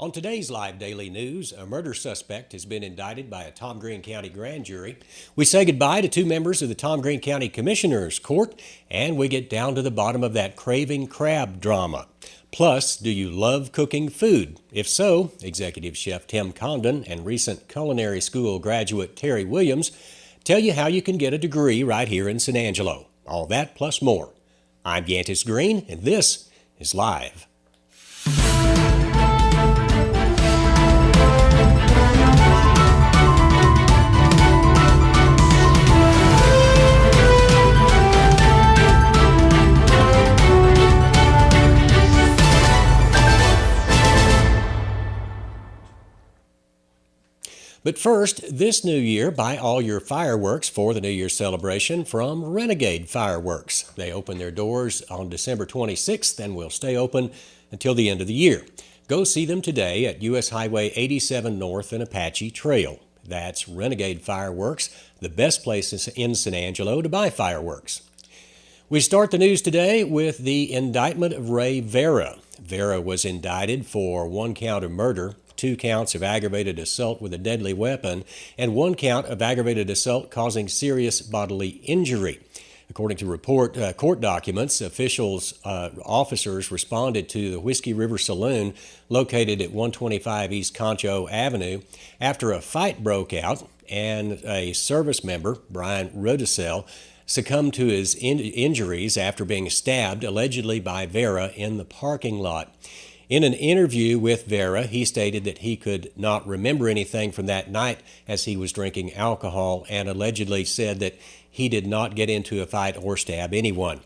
On today's live daily news, a murder suspect has been indicted by a Tom Green County grand jury. We say goodbye to two members of the Tom Green County Commissioner's Court, and we get down to the bottom of that Craving crab drama. Plus, do you love cooking food? If so, Executive Chef Tim Condon and recent Culinary School graduate Terry Williams tell you how you can get a degree right here in San Angelo. All that plus more. I'm Gantis Green, and this is Live. But first, this new year, buy all your fireworks for the New Year's celebration from Renegade Fireworks. They open their doors on December 26th and will stay open until the end of the year. Go see them today at U.S. Highway 87 North and Apache Trail. That's Renegade Fireworks, the best place in San Angelo to buy fireworks. We start the news today with the indictment of Ray Vera. Vera was indicted for 1 count of murder, 2 counts of aggravated assault with a deadly weapon, and 1 count of aggravated assault causing serious bodily injury. According to court documents, officers responded to the Whiskey River Saloon located at 125 East Concho Avenue after a fight broke out and a service member, Brian Rodicell, succumbed to his injuries after being stabbed allegedly by Vera in the parking lot. In an interview with Vera, he stated that he could not remember anything from that night as he was drinking alcohol and allegedly said that he did not get into a fight or stab anyone.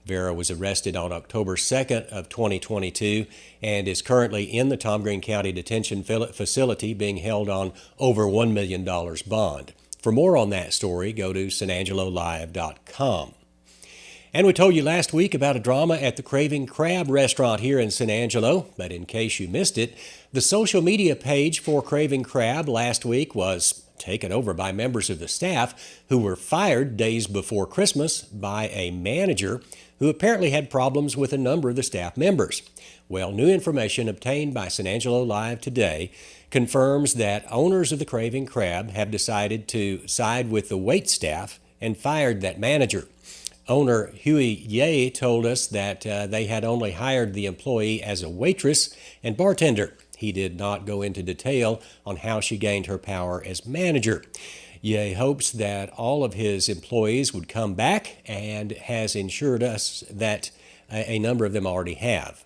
Vera was arrested on October 2nd of 2022 and is currently in the Tom Green County Detention Facility being held on over $1 million bond. For more on that story, go to sanangelolive.com. And we told you last week about a drama at the Craving Crab restaurant here in San Angelo, but in case you missed it, the social media page for Craving Crab last week was taken over by members of the staff who were fired days before Christmas by a manager who apparently had problems with a number of the staff members. Well, new information obtained by San Angelo Live today confirms that owners of the Craving Crab have decided to side with the wait staff and fired that manager. Owner Huey Ye told us that they had only hired the employee as a waitress and bartender. He did not go into detail on how she gained her power as manager. Ye hopes that all of his employees would come back and has assured us that a number of them already have.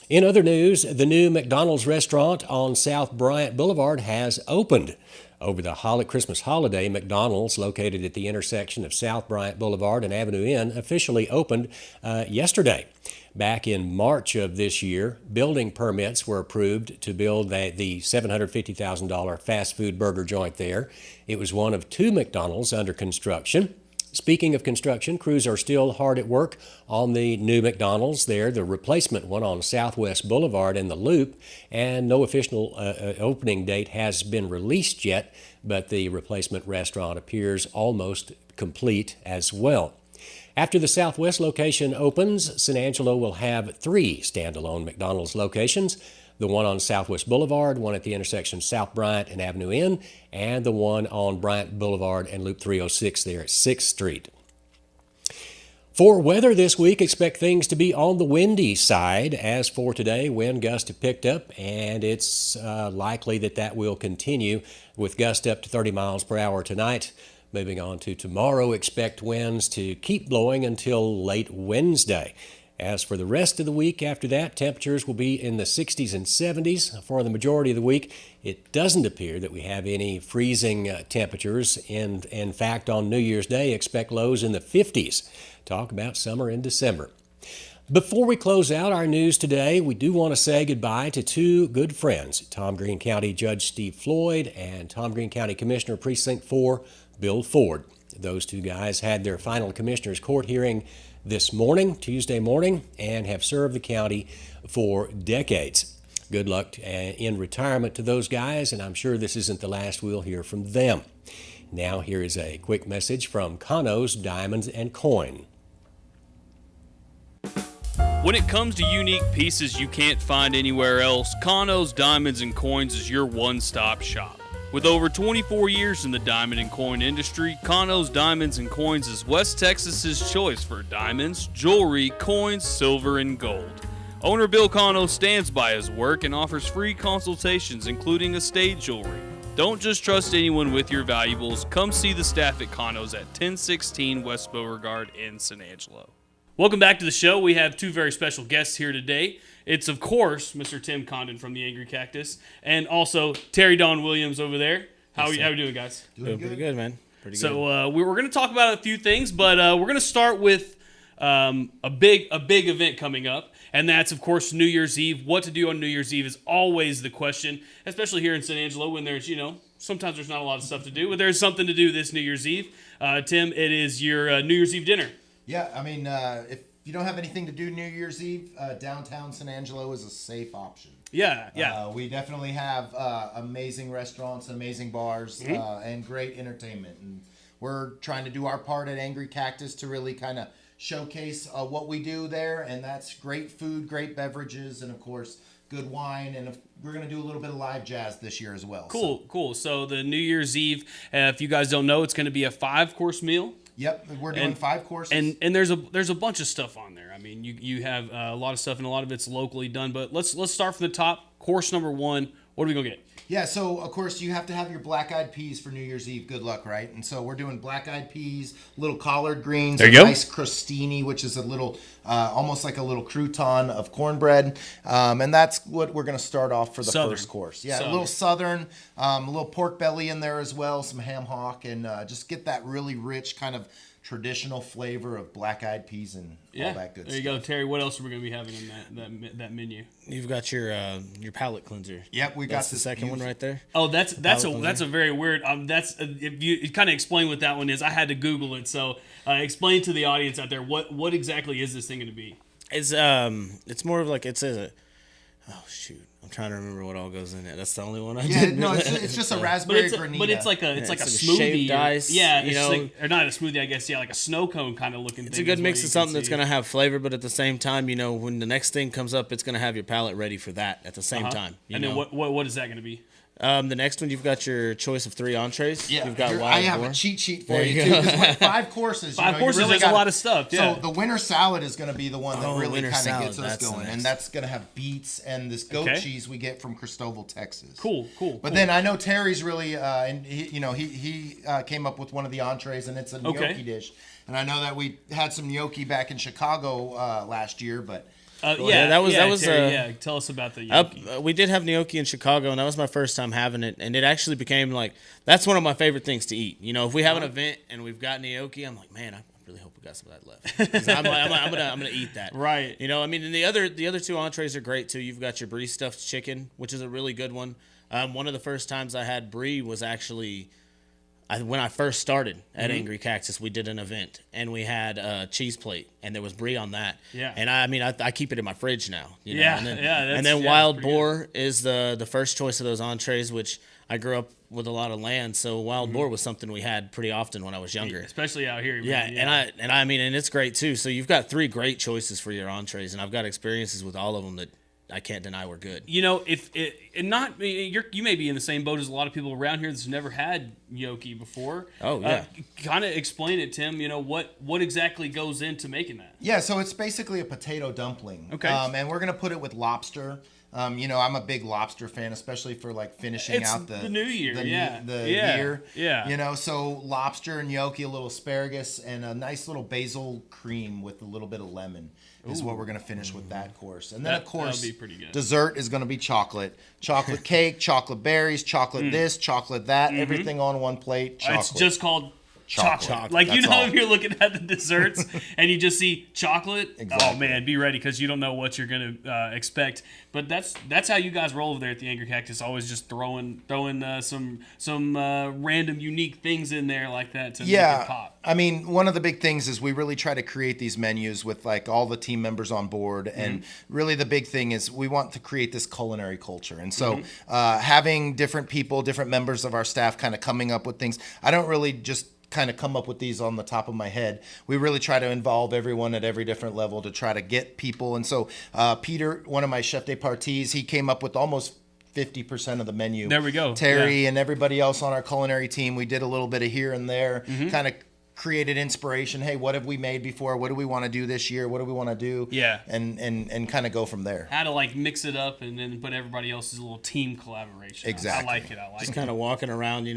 In other news, the new McDonald's restaurant on South Bryant Boulevard has opened. Over the Christmas holiday, McDonald's, located at the intersection of South Bryant Boulevard and Avenue N, officially opened yesterday. Back in March of this year, building permits were approved to build the $750,000 fast food burger joint there. It was one of 2 McDonald's under construction. Speaking of construction, crews are still hard at work on the new McDonald's there, the replacement one on Southwest Boulevard and the Loop, and no official opening date has been released yet, but the replacement restaurant appears almost complete as well. After the Southwest location opens, San Angelo will have 3 standalone McDonald's locations. The one on Southwest Boulevard, one at the intersection South Bryant and Avenue N, and the one on Bryant Boulevard and Loop 306 there at 6th Street. For weather this week, expect things to be on the windy side. As for today, wind gusts have picked up, and it's likely that will continue with gusts up to 30 miles per hour tonight. Moving on to tomorrow, expect winds to keep blowing until late Wednesday. As for the rest of the week after that, temperatures will be in the 60s and 70s. For the majority of the week, it doesn't appear that we have any freezing temperatures. In fact, on New Year's Day, expect lows in the 50s. Talk about summer in December. Before we close out our news today, we do want to say goodbye to 2 good friends, Tom Green County Judge Steve Floyd and Tom Green County Commissioner Precinct 4, Bill Ford. Those 2 guys had their final Commissioner's Court hearing this morning, Tuesday morning, and have served the county for decades. Good luck in retirement to those guys, and I'm sure this isn't the last we'll hear from them. Now here is a quick message from Conno's Diamonds and Coin. When it comes to unique pieces you can't find anywhere else, Condo's Diamonds and Coins is your one-stop shop. With over 24 years in the diamond and coin industry, Condo's Diamonds and Coins is West Texas's choice for diamonds, jewelry, coins, silver, and gold. Owner Bill Condo stands by his work and offers free consultations, including estate jewelry. Don't just trust anyone with your valuables. Come see the staff at Condo's at 1016 West Beauregard in San Angelo. Welcome back to the show. We have two very special guests here today. It's, of course, Mr. Tim Condon from the Angry Cactus, and also Terry Don Williams over there. How are you doing, guys? Doing pretty good, man. Pretty good. So we're going to talk about a few things, but we're going to start with a big event coming up, and that's, of course, New Year's Eve. What to do on New Year's Eve is always the question, especially here in San Angelo when there's, sometimes there's not a lot of stuff to do, but there's something to do this New Year's Eve. Tim, it is your New Year's Eve dinner. Yeah, I mean, if you don't have anything to do New Year's Eve, downtown San Angelo is a safe option. Yeah. We definitely have amazing restaurants, amazing bars, and great entertainment. And we're trying to do our part at Angry Cactus to really kind of showcase what we do there. And that's great food, great beverages, and, of course, good wine. And we're going to do a little bit of live jazz this year as well. Cool. So the New Year's Eve, if you guys don't know, it's going to be a 5-course meal. Yep, we're doing 5 courses. And there's a bunch of stuff on there. I mean, you have a lot of stuff, and a lot of it's locally done. But let's start from the top. Course number 1. What are we gonna get? Yeah, so of course you have to have your black-eyed peas for New Year's Eve. Good luck, right? And so we're doing black-eyed peas, little collard greens, there you go. Nice crostini, which is a little, almost like a little crouton of cornbread, and that's what we're gonna start off for the first course. Yeah, a little southern, a little pork belly in there as well, some ham hock, and just get that really rich kind of traditional flavor of black-eyed peas and all that good stuff. There you go, Terry. What else are we going to be having in that menu? You've got your palate cleanser. Yep, we got the second one right there. Oh, that's a very weird. That's if you kind of explain what that one is. I had to Google it. So explain to the audience out there what exactly is this thing going to be? It's more of like it says oh shoot. I'm trying to remember what all goes in it. That's the only one I did. No, it's just a raspberry granita. But it's like a smoothie. Shaved ice, or not a smoothie, I guess. Yeah, like a snow cone kind of looking thing. It's a good mix of something that's going to have flavor, but at the same time, when the next thing comes up, it's going to have your palate ready for that at the same time. And then what is that going to be? The next one, you've got your choice of 3 entrees. Yeah, you've got I have a cheat sheet for you too. It's 5 courses. 5 courses. Really there's a lot of stuff. Yeah. So the winter salad is going to be the one that really kind of gets us going, and that's going to have beets and this goat cheese we get from Cristobal, Texas. Cool. But then I know Terry's really, and he came up with one of the entrees, and it's a gnocchi dish. And I know that we had some gnocchi back in Chicago last year, but. That was. Terry, tell us about the gnocchi. We did have gnocchi in Chicago, and that was my first time having it, and it actually became that's one of my favorite things to eat. If we have an event and we've got gnocchi, I'm like, man, I really hope we got some of that left. 'Cause I'm gonna eat that. Right. And the other 2 entrees are great too. You've got your brie stuffed chicken, which is a really good one. One of the first times I had brie was actually. When I first started at Angry Cactus, we did an event, and we had a cheese plate, and there was brie on that. Yeah. And I keep it in my fridge now. Yeah. And then wild boar is the first choice of those entrees, which I grew up with a lot of land, so wild boar was something we had pretty often when I was younger. Especially out here. Yeah, man. And it's great too. So you've got 3 great choices for your entrees, and I've got experiences with all of them that I can't deny we're good. You may be in the same boat as a lot of people around here that's never had gnocchi before. Oh yeah. Kind of explain it, Tim. What exactly goes into making that? Yeah, so it's basically a potato dumpling. Okay. And we're gonna put it with lobster. I'm a big lobster fan, especially for finishing out the new year. Year. Yeah. So lobster and gnocchi, a little asparagus, and a nice little basil cream with a little bit of lemon is what we're gonna finish with that course. And then of course, that'll be pretty good. Dessert is gonna be chocolate cake, chocolate berries, chocolate this, chocolate that, everything on one plate. Chocolate. It's just called. Chocolate. Like, if you're looking at the desserts and you just see chocolate, exactly. Oh man, be ready because you don't know what you're gonna expect. But that's how you guys roll over there at the Angry Cactus. Always just throwing some random unique things in there like that to make it pop. I mean, one of the big things is we really try to create these menus with all the team members on board, and really the big thing is we want to create this culinary culture. And so having different people, different members of our staff kind of coming up with things. I don't really just kind of come up with these on the top of my head. We really try to involve everyone at every different level to try to get people. And so Peter, one of my chef de parties, he came up with almost 50% of the menu. There we go. Terry and everybody else on our culinary team, we did a little bit of here and there, kind of created inspiration. Hey, what have we made before? What do we want to do this year? What do we want to do? Yeah. And kind of go from there. How to like mix it up and then put everybody else's little team collaboration. Exactly. I like it. Just kind of walking around,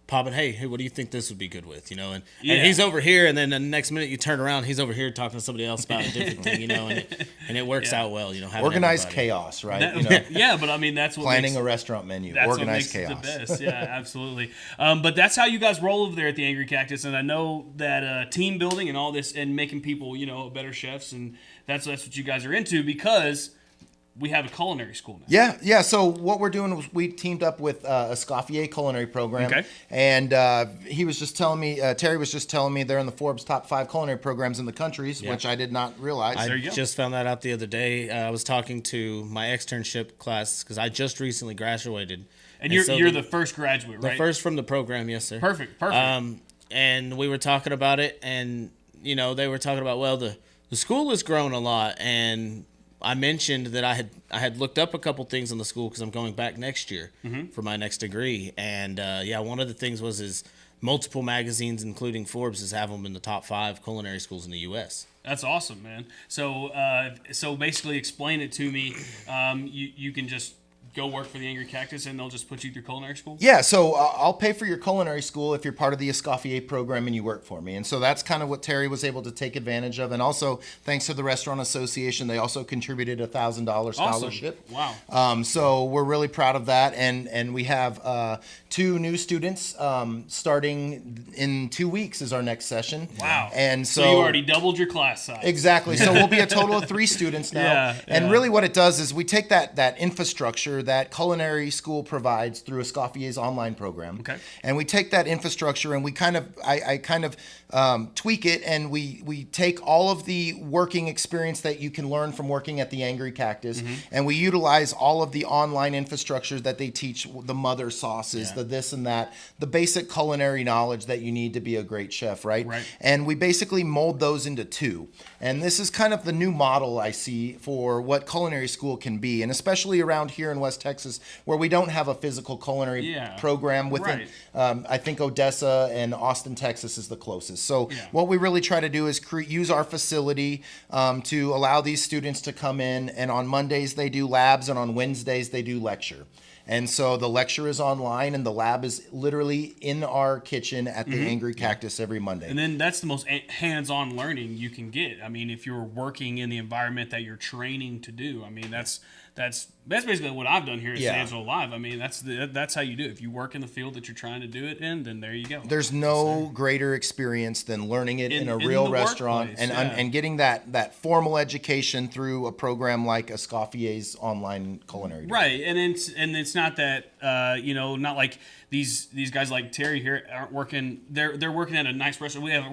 popping, hey, what do you think this would be good with, and he's over here, and then the next minute you turn around, he's over here talking to somebody else about a different thing, and it works out well, having organized everybody. chaos, right? Yeah, but I mean that's what planning makes, a restaurant menu, that's organized what makes chaos. It the best. Yeah, absolutely. But that's how you guys roll over there at the Angry Cactus, and I know that team building and all this and making people, better chefs, and that's what you guys are into because we have a culinary school now. Yeah. So what we're doing is we teamed up with Escoffier Culinary Program. Okay. And he was just telling me, Terry was just telling me they're in the Forbes top 5 culinary programs in the countries, which I did not realize. I just found that out the other day. I was talking to my externship class because I just recently graduated. And you're the first graduate, right? The first from the program, yes, sir. Perfect. And we were talking about it, and they were talking about, well, the school has grown a lot, and I mentioned that I had looked up a couple things in the school because I'm going back next year for my next degree, and one of the things was multiple magazines, including Forbes, have them in the top 5 culinary schools in the U.S. That's awesome, man. So basically, explain it to me. You can just go work for the Angry Cactus, and they'll just put you through culinary school? Yeah, so I'll pay for your culinary school if you're part of the Escoffier program and you work for me. And so that's kind of what Terry was able to take advantage of. And also, thanks to the Restaurant Association, they also contributed a $1,000 scholarship. Awesome. Wow. So we're really proud of that. And we have 2 new students starting in 2 weeks is our next session. Wow. And so you already doubled your class size. Exactly. So we'll be a total of 3 students now. And really what it does is we take that infrastructure that culinary school provides through Escoffier's online program. Okay. And we take that infrastructure and we I kind of tweak it, and we take all of the working experience that you can learn from working at the Angry Cactus, and we utilize all of the online infrastructure that they teach, the mother sauces, the this and that, the basic culinary knowledge that you need to be a great chef, right? Right. And we basically mold those into 2. And this is kind of the new model I see for what culinary school can be, and especially around here in West Texas, where we don't have a physical culinary program within. I think Odessa and Austin, Texas is the closest. So what we really try to do is use our facility to allow these students to come in, and on Mondays they do labs, and on Wednesdays they do lecture. And so the lecture is online, and the lab is literally in our kitchen at the Angry Cactus every Monday. And then that's the most hands-on learning you can get. I mean, if you're working in the environment that you're training to do, I mean, that's basically what I've done here at San Angelo Live. I mean, that's how you do it. If you work in the field that you're trying to do it in, then there you go. There's no greater experience than learning it in a real restaurant and getting that formal education through a program like Escoffier's online culinary. Right, and it's not that not like these guys like Terry here aren't working. They're working at a nice restaurant.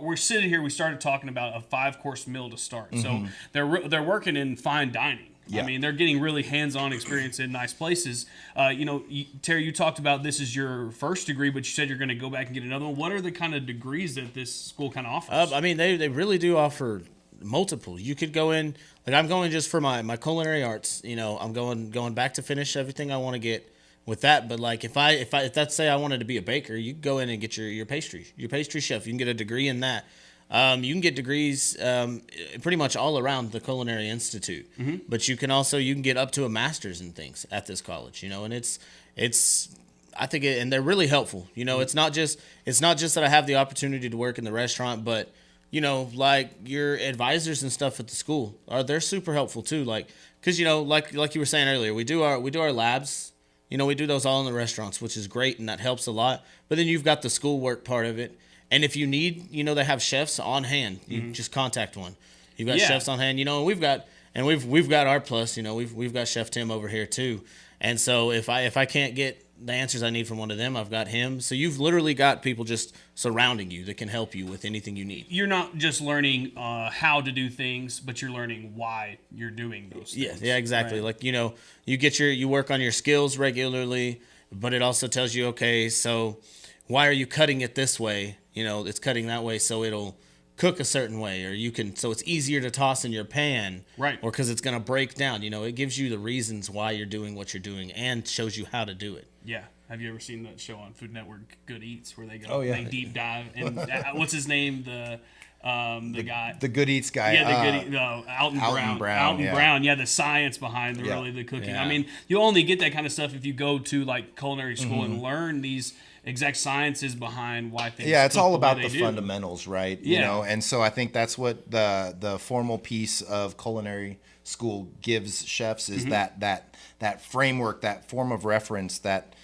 We're sitting here. We started talking about a 5-course meal to start. So they're working in fine dining. Yeah. I mean, they're getting really hands-on experience in nice places. Terry, you talked about this is your first degree, but you said you're going to go back and get another one. What are the kind of degrees that this school kind of offers? I mean, they really do offer multiple. You could go in, like I'm going just for my culinary arts. I'm going back to finish everything I want to get with that. But like if let's say I wanted to be a baker, you can go in and get your pastry chef. You can get a degree in that. You can get degrees pretty much all around the Culinary Institute, but you can get up to a master's in things at this college, and it's I think and they're really helpful. It's not just that I have the opportunity to work in the restaurant, but like your advisors and stuff at the school they're super helpful too. Like, cause like you were saying earlier, we do our labs. We do those all in the restaurants, which is great, and that helps a lot. But then you've got the schoolwork part of it. And if you need, they have chefs on hand. You just contact one. You've got chefs on hand, and we've got our plus. We've got Chef Tim over here too. And so if I can't get the answers I need from one of them, I've got him. So you've literally got people just surrounding you that can help you with anything you need. You're not just learning how to do things, but you're learning why you're doing those things. Yeah, exactly. Right. Like you work on your skills regularly, but it also tells you, okay, so why are you cutting it this way? You know, it's cutting that way so it'll cook a certain way, or so it's easier to toss in your pan, right? Or because it's going to break down. You know, it gives you the reasons why you're doing what you're doing and shows you how to do it. Yeah. Have you ever seen that show on Food Network, Good Eats, where they go, they deep dive and what's his name, the guy, the Good Eats guy, Alton Brown, the science behind the cooking. Yeah. I mean, you only get that kind of stuff if you go to like culinary school and learn these exact sciences behind why things. Yeah, it's all about the do. fundamentals, right? Yeah. You know, and so I think that's what the formal piece of culinary school gives chefs is that framework, that form of reference, that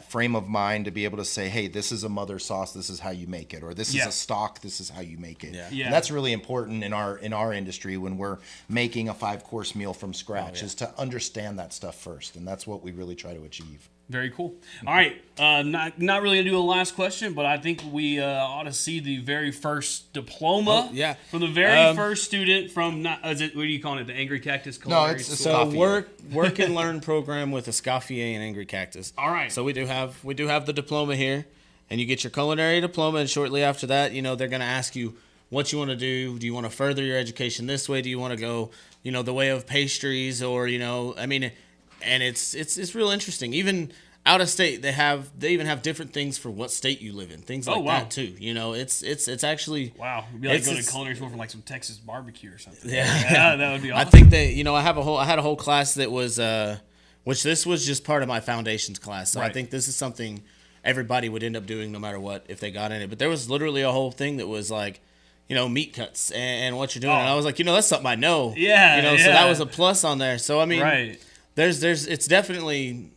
frame of mind to be able to say, hey, this is a mother sauce, this is how you make it, or this is a stock, this is how you make it. Yeah. Yeah. And that's really important in our industry when we're making a 5-course meal from scratch, is to understand that stuff first, and that's what we really try to achieve. Very cool. All right, not really gonna do a last question, but I think we ought to see the very first diploma. From the very first student from what are you calling it? The Angry Cactus Culinary. No, it's a So Escoffier. work and learn program with Escoffier and Angry Cactus. All right. So we do have the diploma here, and you get your culinary diploma, and shortly after that, you know, they're going to ask you what you want to do. Do you want to further your education this way? Do you want to go, you know, the way of pastries, or, you know, I mean, and it's real interesting. Even out of state, they even have different things for what state you live in, things like that too. You know, it's actually It'd be like going to culinary school for like some Texas barbecue or something. Yeah, that would be awesome. I think that, you know, I had a whole class that was which this was just part of my foundations class. So I think this is something everybody would end up doing no matter what if they got in it. But there was literally a whole thing that was like, you know, meat cuts and what you're doing. And I was like, you know, that's something I know. Yeah. You know, so that was a plus on there. So I mean, there's it's definitely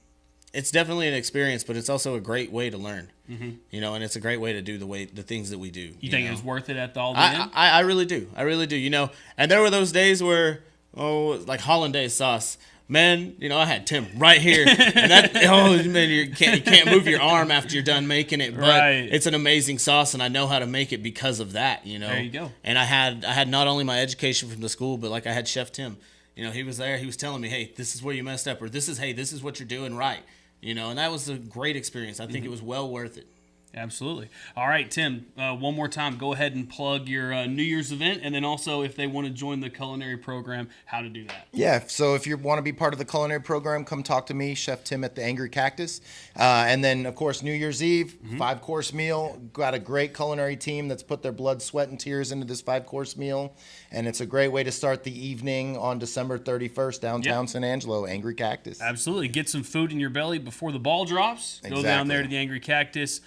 an experience, but it's also a great way to learn. You know, and it's a great way to do the things that we do. You think it was worth it at the end? I really do. I really do. You know, and there were those days where, like hollandaise sauce. Man, you know, I had Tim right here, and that man, you can't move your arm after you're done making it, but it's an amazing sauce, and I know how to make it because of that. You know, there you go. And I had not only my education from the school, but like I had Chef Tim. You know, he was there. He was telling me, hey, this is where you messed up, or this is what you're doing right. You know, and that was a great experience. I think it was well worth it. Absolutely. All right, Tim, one more time, go ahead and plug your New Year's event, and then also if they want to join the culinary program, how to do that. Yeah, so if you want to be part of the culinary program, come talk to me, Chef Tim at the Angry Cactus. And then, of course, New Year's Eve, 5-course meal. Got a great culinary team that's put their blood, sweat, and tears into this 5-course meal. And it's a great way to start the evening on December 31st, downtown San Angelo, Angry Cactus. Absolutely. Get some food in your belly before the ball drops. Go down there to the Angry Cactus.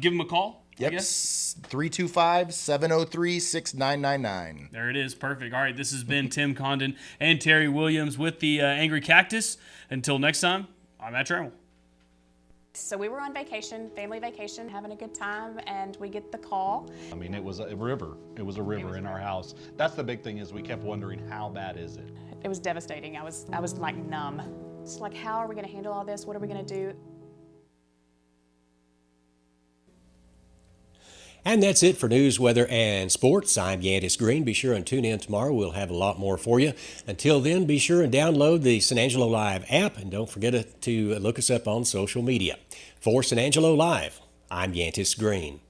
Give them a call. Yep, 325-703-6999. There it is. Perfect. All right, this has been Tim Condon and Terry Williams with the Angry Cactus. Until next time, I'm Matt Trammell. So we were on vacation, family vacation, having a good time, and we get the call. I mean, it was a river. It was a river in our house. That's the big thing, is we kept wondering, how bad is it? It was devastating. I was like numb. It's like, how are we going to handle all this? What are we going to do? And that's it for news, weather, and sports. I'm Yantis Green. Be sure and tune in tomorrow. We'll have a lot more for you. Until then, be sure and download the San Angelo Live app, and don't forget to look us up on social media. For San Angelo Live, I'm Yantis Green.